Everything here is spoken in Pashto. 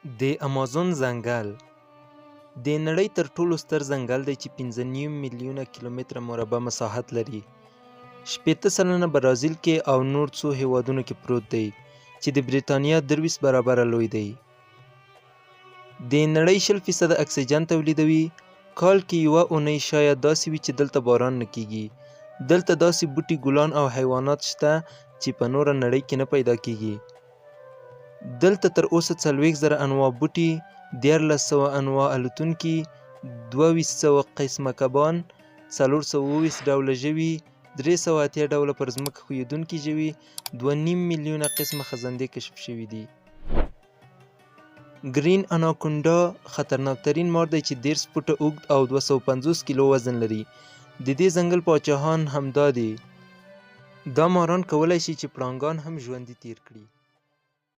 د امازون ځنګل د نړۍ تر ټولو ستر ځنګل دی چې 5.5 میلیونه کیلومتره مربع مساحت لري. 80% برازیل کې او نور څو هیوادونو کې پروت دی چې د بریتانیا 23 برابره لوی دی. د نړۍ 0% اکسیجن تولیدوي. کال کې یوه اونۍ شاید داسې وي چې دلته باران نه کیږي. دلته داسې بوټي، ګلان او حیوانات شته چې په نوره نړۍ کې نه پیدا کیږي. دلته تر اوسه 40,000 انواع بوټي، 1400 انواع الوتونکي، 2200 قسمه کبان، 420 ډوله ژوي، 380 ډوله پر ځمکه ښویېدونکي ژوي، 2.5 میلیونه قسمه خزندې کشف شوي دي. ګرین اناکونډا خطرناکترین مار دی چې 30 فوټه اوږد او 250 کیلو وزن لري. د دې ځنګل پاچاهان همدا دي. دا ماران کولی شي چې پړانګان هم ژوندي تیر کړي.